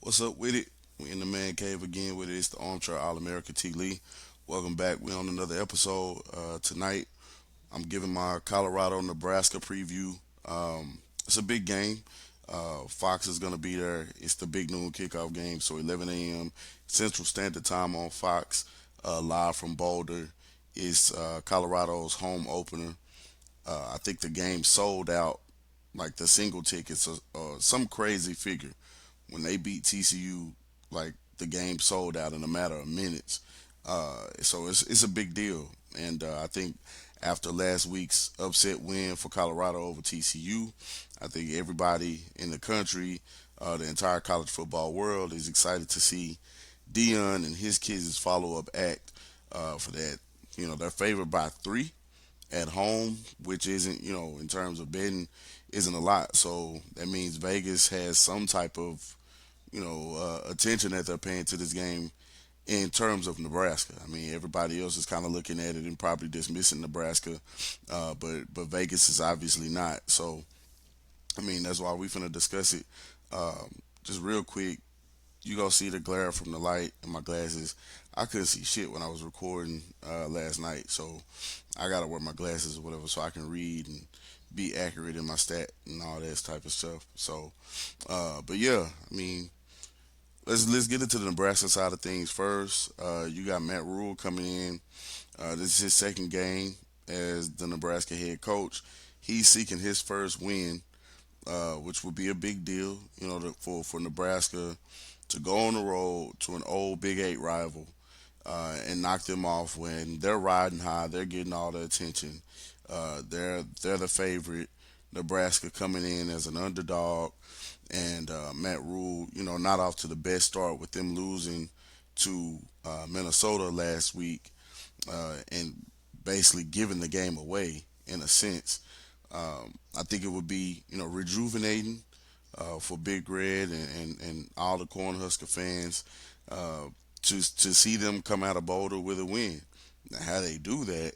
What's up with it? We in the man cave again with it. It's the armchair All America T Lee. Welcome back. We on another episode tonight. I'm giving my Colorado Nebraska preview. It's a big game. Fox is gonna be there. It's the big noon kickoff game, so 11 a.m. Central Standard Time on Fox, live from Boulder. It's Colorado's home opener. I think the game sold out, like the single tickets, some crazy figure when they beat TCU, like the game sold out in a matter of minutes. So it's a big deal, and I think after last week's upset win for Colorado over TCU, I think everybody in the country, the entire college football world, is excited to see Dion and his kids' follow up act for that. They're favored by three at home, which isn't, in terms of betting, isn't a lot. So that means Vegas has some type of attention that they're paying to this game in terms of Nebraska. I mean, everybody else is kind of looking at it and probably dismissing Nebraska, but Vegas is obviously not. So, I mean, that's why we're finna discuss it. Just real quick, you gonna see the glare from the light in my glasses. I couldn't see shit when I was recording last night, so I gotta wear my glasses or whatever so I can read and be accurate in my stat and all that type of stuff. So, but yeah, I mean, let's get into the Nebraska side of things first. You got Matt Rhule coming in. This is his second game as the Nebraska head coach. He's seeking his first win, which would be a big deal, for Nebraska to go on the road to an old Big Eight rival and knock them off when they're riding high. They're getting all the attention. They're the favorite. Nebraska coming in as an underdog, and Matt Rhule, not off to the best start with them losing to Minnesota last week and basically giving the game away in a sense. I think it would be, rejuvenating for Big Red and all the Cornhusker fans uh, to see them come out of Boulder with a win. Now, how they do that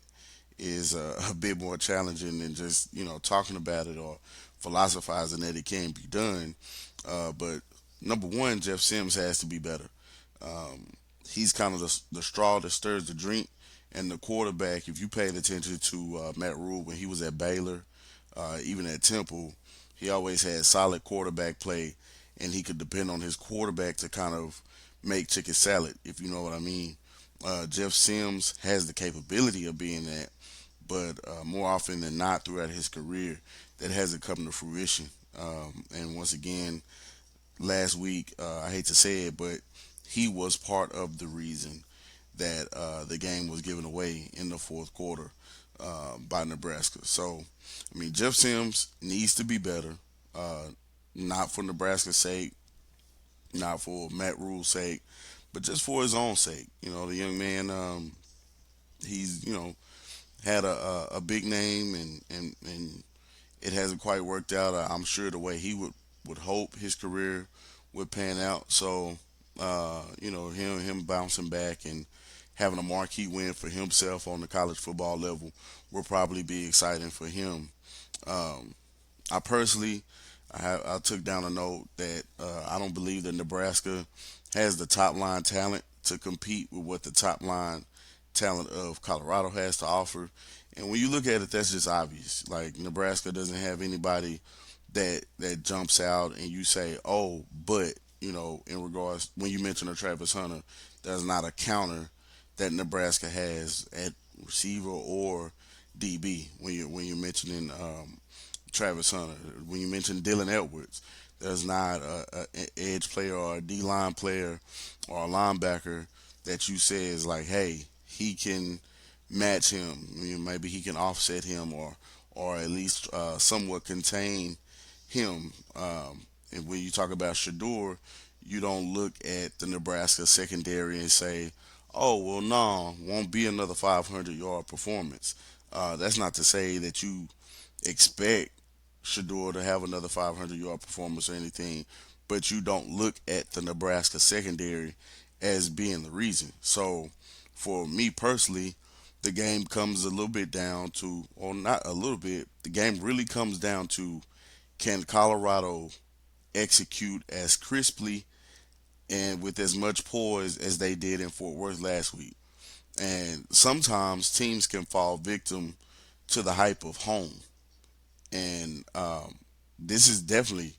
is a bit more challenging than just talking about it or philosophizing that it can be done. But number one, Jeff Sims has to be better. Um, he's kind of the straw that stirs the drink. And the quarterback, if you paid attention to Matt Rhule when he was at Baylor, even at Temple, he always had solid quarterback play, and he could depend on his quarterback to kind of make chicken salad, if you know what I mean. Jeff Sims has the capability of being that, but more often than not throughout his career, that hasn't come to fruition. And once again, last week, I hate to say it, but he was part of the reason that the game was given away in the fourth quarter by Nebraska. So, I mean, Jeff Sims needs to be better, uh, not for Nebraska's sake, not for Matt Rhule's sake, but just for his own sake. The young man, he's had a big name, and it hasn't quite worked out. I'm sure the way he would hope his career would pan out. So, him bouncing back and having a marquee win for himself on the college football level will probably be exciting for him. Um, I personally, I took down a note that I don't believe that Nebraska has the top line talent to compete with what the top line talent of Colorado has to offer. And when you look at it, that's just obvious. Like Nebraska doesn't have anybody that jumps out and you say, oh, but in regards when you mention a Travis Hunter, there's not a counter that Nebraska has at receiver or DB when you're mentioning Travis Hunter. When you mention Dylan Edwards, there's not an edge player or a D line player or a linebacker that you say is like, hey, he can match him. Maybe he can offset him or at least somewhat contain him. And when you talk about Shedeur, you don't look at the Nebraska secondary and say, oh, well, no, won't be another 500-yard performance. That's not to say that you expect Shedeur to have another 500-yard performance or anything, but you don't look at the Nebraska secondary as being the reason. So, for me personally, the game comes a little bit down to, or not a little bit, the game really comes down to can Colorado execute as crisply and with as much poise as they did in Fort Worth last week. And sometimes teams can fall victim to the hype of home. And this is definitely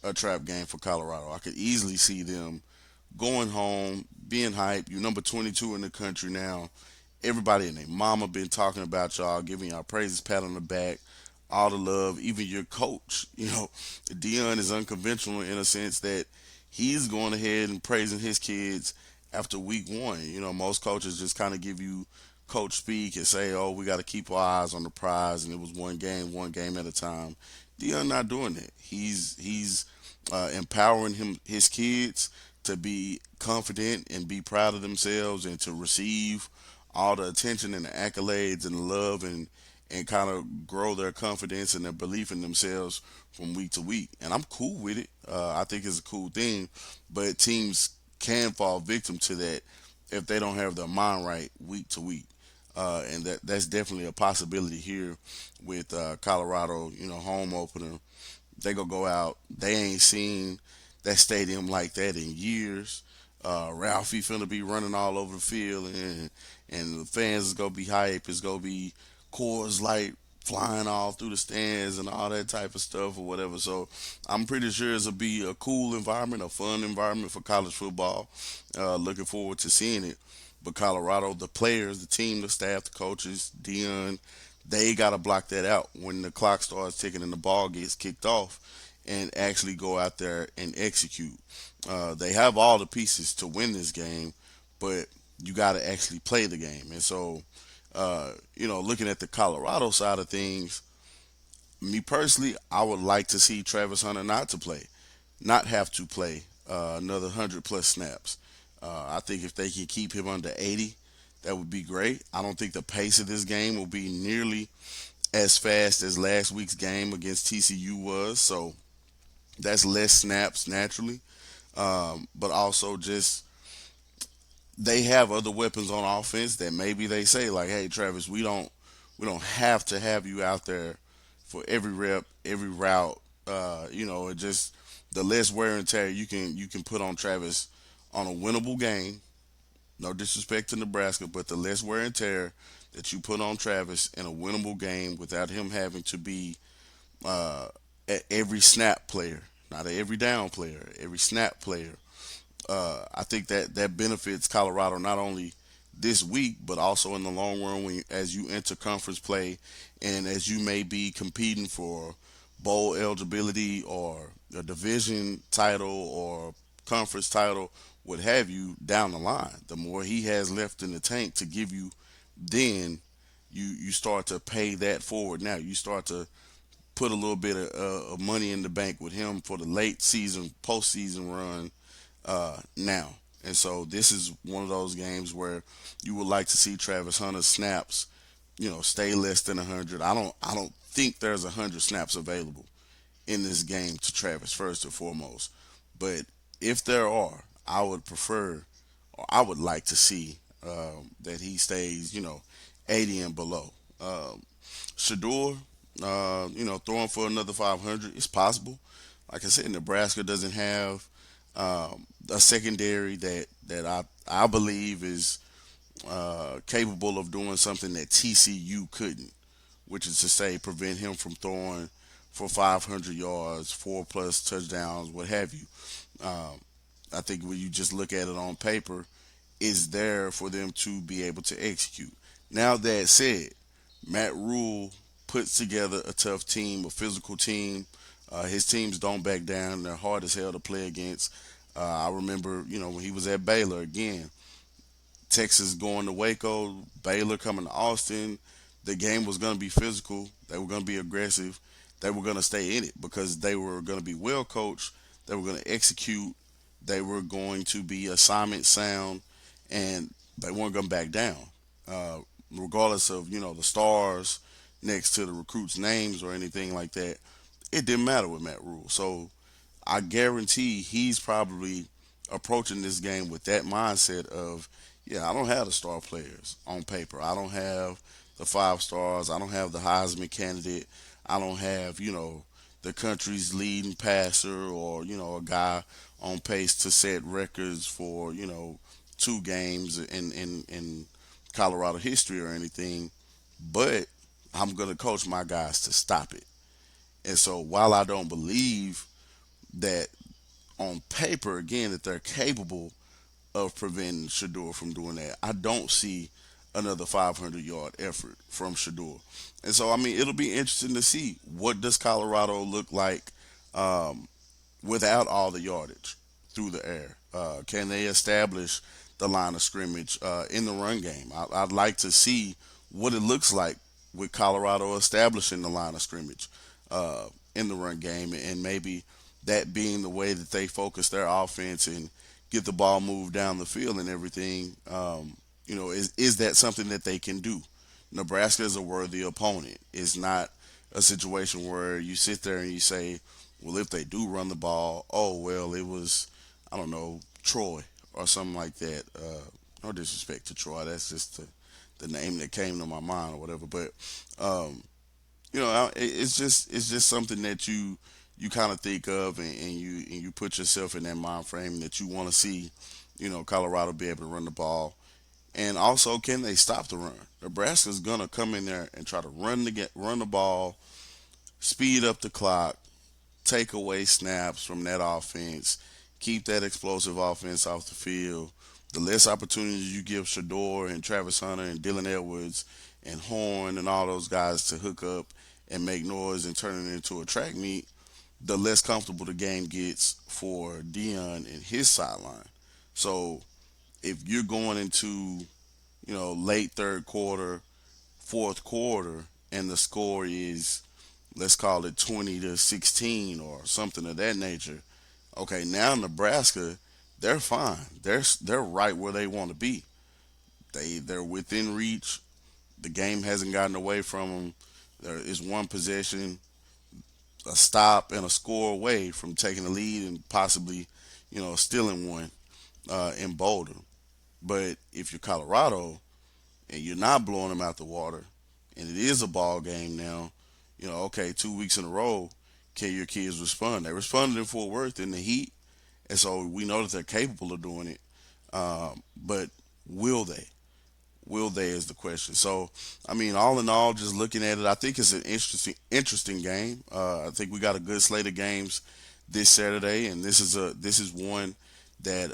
a trap game for Colorado. I could easily see them going home, being hyped. You're number 22 in the country now. Everybody and their mama been talking about y'all, giving y'all praises, pat on the back, all the love. Even your coach, Dion is unconventional in a sense that he's going ahead and praising his kids after week one. Most coaches just kind of give you coach speak and say, "Oh, we got to keep our eyes on the prize," and it was one game at a time. Dion not doing that. He's empowering his kids to be confident and be proud of themselves and to receive all the attention and the accolades and the love and kind of grow their confidence and their belief in themselves from week to week. And I'm cool with it. I think it's a cool thing, but teams can fall victim to that if they don't have their mind right week to week. And that's definitely a possibility here with Colorado, home opener. They gonna go out. They ain't seen that stadium like that in years. Ralphie finna be running all over the field, and the fans is gonna be hype. It's gonna be Coors Light flying all through the stands and all that type of stuff or whatever. So I'm pretty sure it'll be a cool environment, a fun environment for college football. Looking forward to seeing it. But Colorado, the players, the team, the staff, the coaches, Dion, they got to block that out when the clock starts ticking and the ball gets kicked off and actually go out there and execute. They have all the pieces to win this game, but you got to actually play the game. And so, looking at the Colorado side of things, me personally, I would like to see Travis Hunter not have to play another 100 plus snaps. I think if they can keep him under 80, that would be great. I don't think the pace of this game will be nearly as fast as last week's game against TCU was. So that's less snaps naturally. But also just they have other weapons on offense that maybe they say like, hey Travis, we don't have to have you out there for every rep, every route. It just the less wear and tear you can put on Travis on a winnable game. No disrespect to Nebraska, but the less wear and tear that you put on Travis in a winnable game without him having to be uh, every snap player, not a every down player, every snap player. I think that benefits Colorado not only this week but also in the long run when as you enter conference play and as you may be competing for bowl eligibility or a division title or conference title, what have you, down the line. The more he has left in the tank to give you, then you start to pay that forward. Now you start to put a little bit of money in the bank with him for the late season, postseason run now. And so this is one of those games where you would like to see Travis Hunter snaps, stay less than 100. I don't think there's 100 snaps available in this game to Travis first and foremost. But if there are, I would prefer or I would like to see that he stays, 80 and below. Shedeur, throwing for another 500, it's possible. Like I said, Nebraska doesn't have a secondary that I believe is capable of doing something that TCU couldn't, which is to say, prevent him from throwing for 500 yards, four plus touchdowns, what have you. Um, I think when you just look at it on paper, it's there for them to be able to execute. Now that said, Matt Rhule puts together a tough team, a physical team. His teams don't back down. They're hard as hell to play against. I remember, when he was at Baylor again, Texas going to Waco, Baylor coming to Austin. The game was going to be physical. They were going to be aggressive. They were going to stay in it because they were going to be well coached. They were going to execute. They were going to be assignment sound, and they weren't going to back down, regardless of the stars next to the recruits' names or anything like that. It didn't matter with Matt Rhule. So I guarantee he's probably approaching this game with that mindset of, yeah, I don't have the star players on paper. I don't have the five stars. I don't have the Heisman candidate. I don't have, the country's leading passer or, a guy on pace to set records for two games in Colorado history or anything, but I'm gonna coach my guys to stop it. And so while I don't believe that on paper again that they're capable of preventing Shedeur from doing that, I don't see another 500-yard effort from Shedeur. And so I mean it'll be interesting to see what does Colorado look like without all the yardage through the air. Can they establish the line of scrimmage in the run game? I'd like to see what it looks like with Colorado establishing the line of scrimmage in the run game, and maybe that being the way that they focus their offense and get the ball moved down the field and everything. Is that something that they can do? Nebraska is a worthy opponent. It's not a situation where you sit there and you say, well, if they do run the ball, oh well, it was, I don't know, Troy or something like that. No disrespect to Troy, that's just the name that came to my mind or whatever. But it's just something that you kind of think of, and you put yourself in that mind frame that you want to see, Colorado be able to run the ball. And also, can they stop the run? Nebraska's gonna come in there and try to run the ball, speed up the clock, take away snaps from that offense, keep that explosive offense off the field. The less opportunities you give Shedeur and Travis Hunter and Dylan Edwards and Horn and all those guys to hook up and make noise and turn it into a track meet, the less comfortable the game gets for Dion and his sideline. So if you're going into, late third quarter, fourth quarter, and the score is, let's call it 20-16 or something of that nature. Okay, now Nebraska, they're fine. They're right where they want to be. They're within reach. The game hasn't gotten away from them. There is one possession, a stop, and a score away from taking the lead and possibly, stealing one in Boulder. But if you're Colorado and you're not blowing them out the water, and it is a ball game now, okay, 2 weeks in a row, can your kids respond? They responded in Fort Worth in the heat, and so we know that they're capable of doing it. But will they? Will they is the question. So, I mean, all in all, just looking at it, I think it's an interesting game. I think we got a good slate of games this Saturday, and this is one that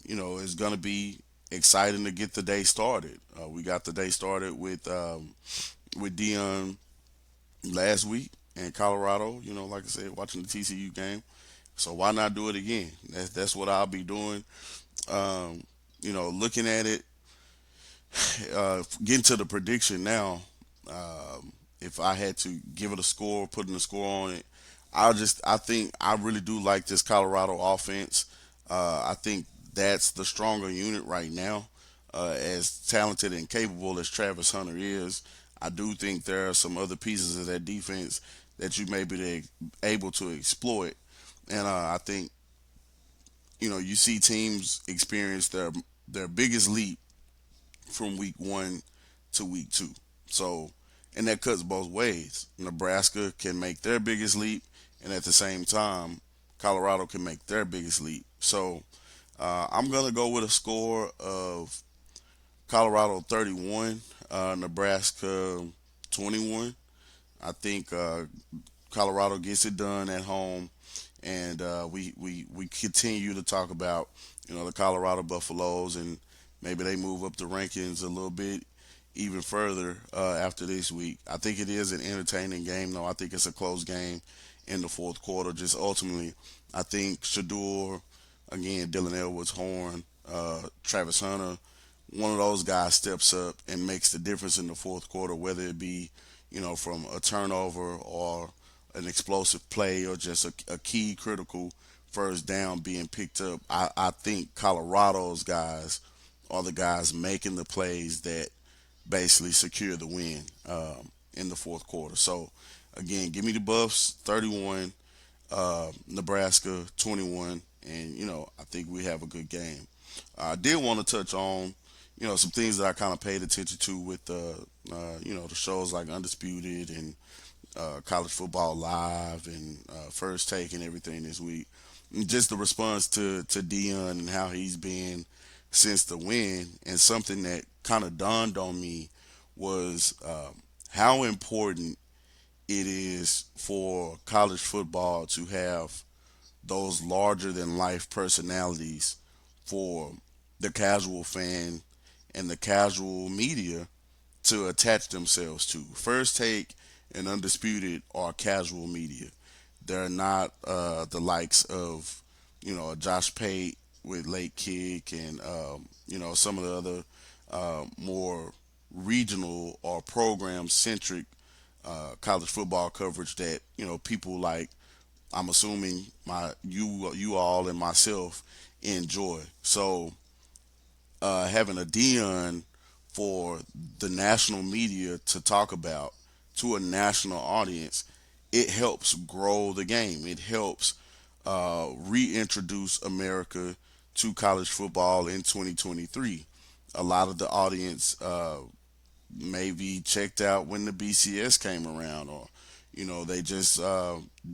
is going to be exciting to get the day started. We got the day started with Dion last week in Colorado. Like I said, watching the TCU game. So why not do it again? That's what I'll be doing. Looking at it, getting to the prediction now. If I had to give it a score, putting a score on it, I think I really do like this Colorado offense. I think that's the stronger unit right now. As talented and capable as Travis Hunter is, I do think there are some other pieces of that defense that you may be able to exploit. And I think you see teams experience their biggest leap from week one to week two. So, and that cuts both ways. Nebraska can make their biggest leap, and at the same time, Colorado can make their biggest leap. So, I'm gonna go with a score of Colorado 31, Nebraska 21. I think Colorado gets it done at home, and we continue to talk about the Colorado Buffaloes, and maybe they move up the rankings a little bit even further after this week. I think it is an entertaining game, though. I think it's a close game in the fourth quarter. Just ultimately, I think Shedeur, again, Dylan Edwards, Horn, Travis Hunter, one of those guys steps up and makes the difference in the fourth quarter, whether it be from a turnover or an explosive play or just a key critical first down being picked up. I think Colorado's guys are the guys making the plays that basically secure the win in the fourth quarter. So, again, give me the Buffs 31, Nebraska 21, and I think we have a good game. I did want to touch on some things that I kind of paid attention to with the shows like Undisputed and College Football Live and First Take and everything this week. just the response to Dion and how he's been since the win, and something that kind of dawned on me was how important it is for college football to have those larger than life personalities for the casual fan and the casual media to attach themselves to. First Take and Undisputed are casual media. They're not the likes of, a Josh Pate with Late Kick and, some of the other more regional or program centric college football coverage that, people like, I'm assuming you all and myself enjoy. So having a Dion for the national media to talk about to a national audience, it helps grow the game. It helps reintroduce America to college football in 2023. A lot of the audience maybe checked out when the BCS came around, or they just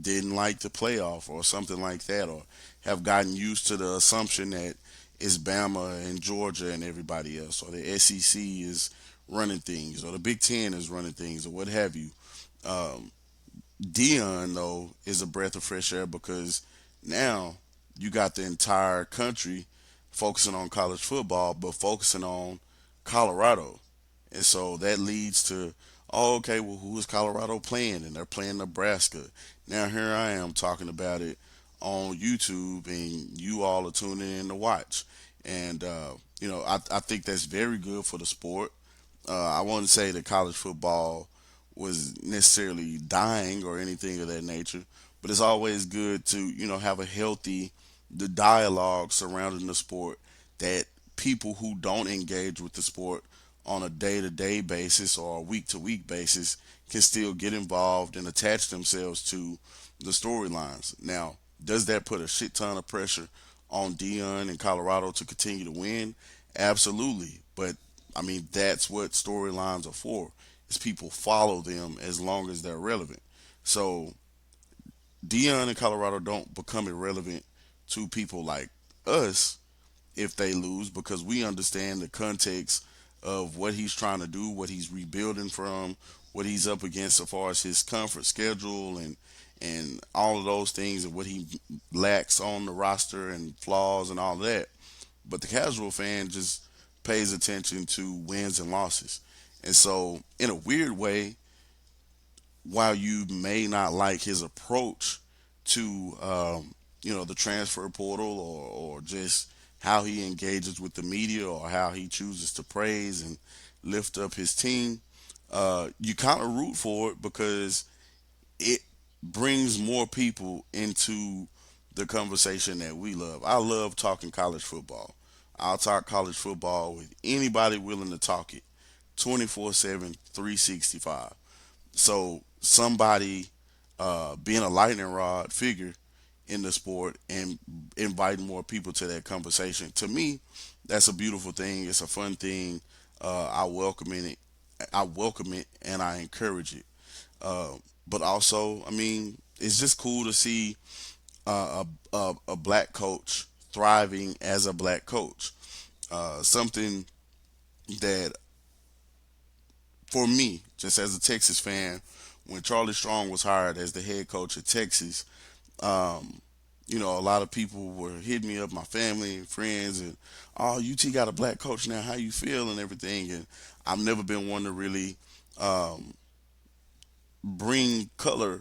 didn't like the playoff or something like that, or have gotten used to the assumption that it's Bama and Georgia and everybody else, or the SEC is running things, or the Big Ten is running things, or what have you. Um, Dion though is a breath of fresh air because now you got the entire country focusing on college football, but focusing on Colorado, and so that leads to, oh, okay, well, who is Colorado playing? And they're playing Nebraska. Now here I am talking about it on YouTube, and you all are tuning in to watch. And I think that's very good for the sport. I wouldn't say that college football was necessarily dying or anything of that nature, but it's always good to have a healthy the dialogue surrounding the sport that people who don't engage with the sport on a day-to-day basis or a week-to-week basis can still get involved and attach themselves to the storylines. Now, does that put a shit ton of pressure on Dion and Colorado to continue to win? Absolutely. But I mean, that's what storylines are for. Is people follow them as long as they're relevant. So Dion and Colorado don't become irrelevant to people like us if they lose because we understand the context of what he's trying to do, what he's rebuilding from, what he's up against as far as his comfort schedule and all of those things and what he lacks on the roster and flaws and all that. But the casual fan just pays attention to wins and losses. And so, in a weird way, while you may not like his approach to, the transfer portal or just how he engages with the media or how he chooses to praise and lift up his team, you kind of root for it because it brings more people into the conversation that we love. I love talking college football. I'll talk college football with anybody willing to talk it 24/7, 365. So somebody being a lightning rod figure in the sport and inviting more people to that conversation, to me, that's a beautiful thing. It's a fun thing. I welcome it. I welcome it and I encourage it. Uh, but also, I mean, it's just cool to see a black coach thriving as a black coach. Something that, for me, just as a Texas fan, when Charlie Strong was hired as the head coach of Texas, um, a lot of people were hitting me up, my family and friends, and oh, UT got a black coach now. How you feel and everything? And I've never been one to really um, bring color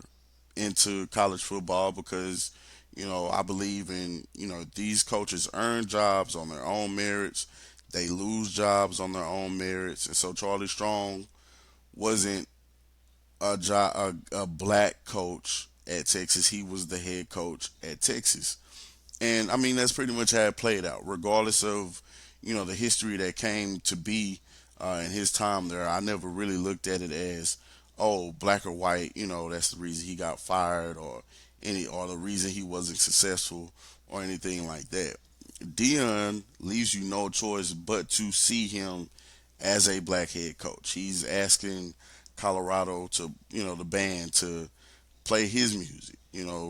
into college football because I believe in these coaches earn jobs on their own merits. They lose jobs on their own merits, and so Charlie Strong wasn't a black coach at Texas. He was the head coach at Texas. And I mean, that's pretty much how it played out, regardless of, the history that came to be in his time there. I never really looked at it as, oh, black or white, that's the reason he got fired or the reason he wasn't successful or anything like that. Dion leaves you no choice but to see him as a black head coach. He's asking Colorado to, the band to play his music.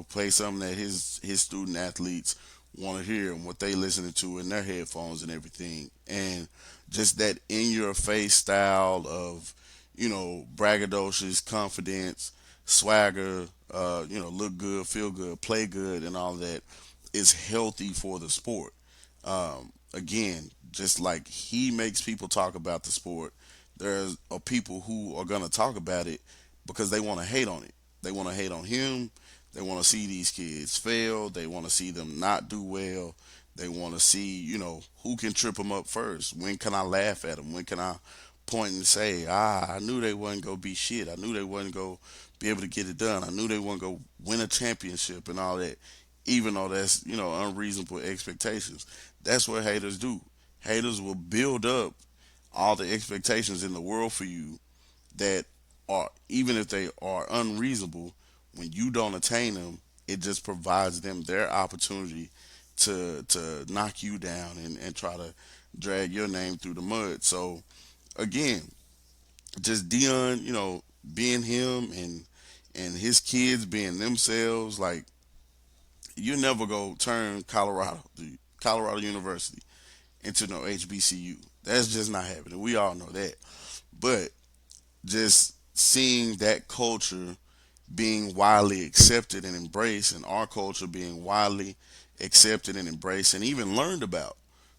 Play something that his student athletes want to hear and what they listening to in their headphones and everything. And just that in your face style of, braggadocious confidence, swagger, look good, feel good, play good, and all that is healthy for the sport. Again, just like he makes people talk about the sport, there's people who are gonna talk about it because they want to hate on it. They want to hate on him. They want to see these kids fail. They want to see them not do well. They want to see, who can trip them up first. When can I laugh at them? When can I point and say, I knew they wasn't gonna be shit. I knew they wasn't gonna be able to get it done. I knew they wasn't gonna win a championship and all that. Even though that's unreasonable expectations. That's what haters do. Haters will build up all the expectations in the world for you that are, even if they are unreasonable, when you don't attain them, it just provides them their opportunity to knock you down and try to drag your name through the mud. So again, just Dion, being him and his kids being themselves, like you never go turn Colorado University into no HBCU. That's just not happening. We all know that. But just seeing that culture being widely accepted and embraced, and our culture being widely accepted and embraced, and even learned about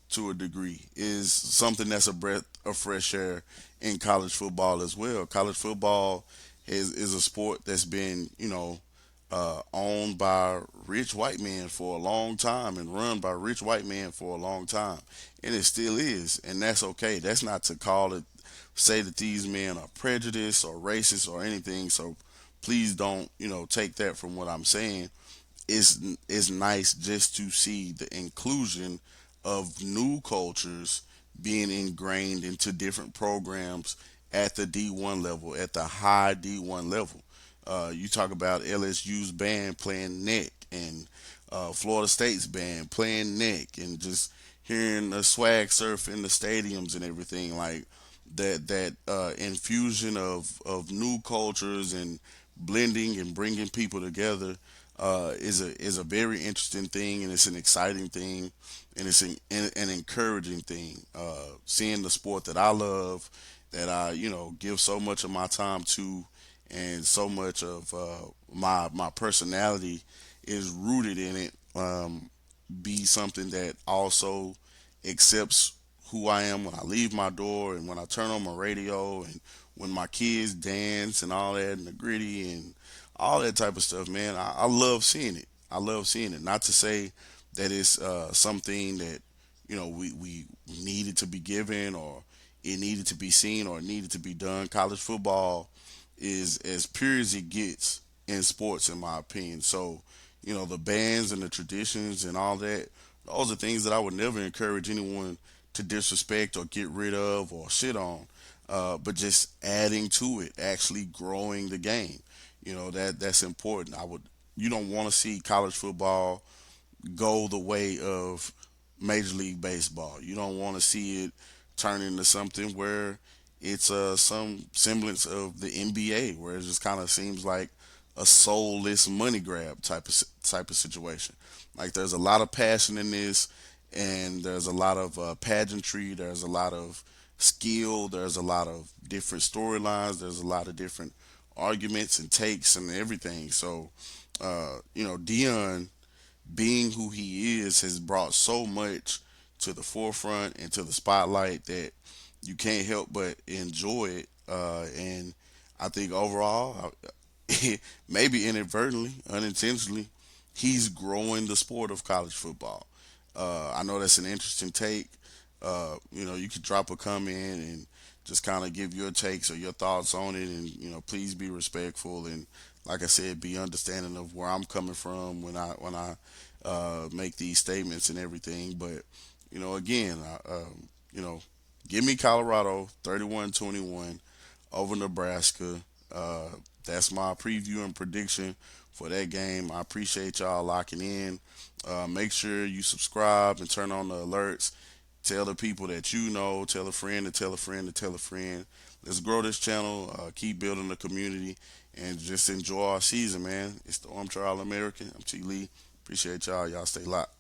to a degree, is something that's a breath of fresh air in college football as well. College football is a sport that's been, owned by rich white men for a long time and run by rich white men for a long time, and it still is, and that's okay. That's not to call it say that these men are prejudiced or racist or anything. So please don't, take that from what I'm saying. It's nice just to see the inclusion of new cultures being ingrained into different programs at the D1 level, at the high D1 level. You talk about LSU's band playing neck and Florida State's band playing neck, and just hearing the swag surf in the stadiums and everything like that infusion of new cultures and blending and bringing people together is a very interesting thing, and it's an exciting thing, and it's an encouraging thing. Seeing the sport that I love, that I give so much of my time to, and so much of my personality is rooted in it. Be something that also accepts who I am when I leave my door and when I turn on my radio and when my kids dance and all that and the gritty and all that type of stuff, man. I love seeing it. I love seeing it. Not to say that it's something that we needed to be given or it needed to be seen or it needed to be done. College football is as pure as it gets in sports, in my opinion. So, the bands and the traditions and all that, those are things that I would never encourage anyone to disrespect or get rid of or shit on. But just adding to it, actually growing the game. That's important. You don't want to see college football go the way of Major League Baseball. You don't want to see it turn into something where it's some semblance of the NBA, where it just kind of seems like a soulless money grab type of situation. Like there's a lot of passion in this, and there's a lot of pageantry. There's a lot of skill. There's a lot of different storylines. There's a lot of different arguments and takes and everything. So, Dion being who he is has brought so much to the forefront and to the spotlight that you can't help but enjoy it. And I think overall, maybe inadvertently, unintentionally, he's growing the sport of college football. I know that's an interesting take. You could drop a comment and just kind of give your takes or your thoughts on it, and please be respectful and, like I said, be understanding of where I'm coming from when I make these statements and everything. But again, give me Colorado 31-21 over Nebraska. Uh, that's my preview and prediction for that game. I appreciate y'all locking in. Make sure you subscribe and turn on the alerts. Tell the people that you know. Tell a friend to tell a friend to tell a friend. Let's grow this channel. Keep building the community. and just enjoy our season, man. It's the Armchair All American. I'm T Lee. Appreciate y'all. Y'all stay locked.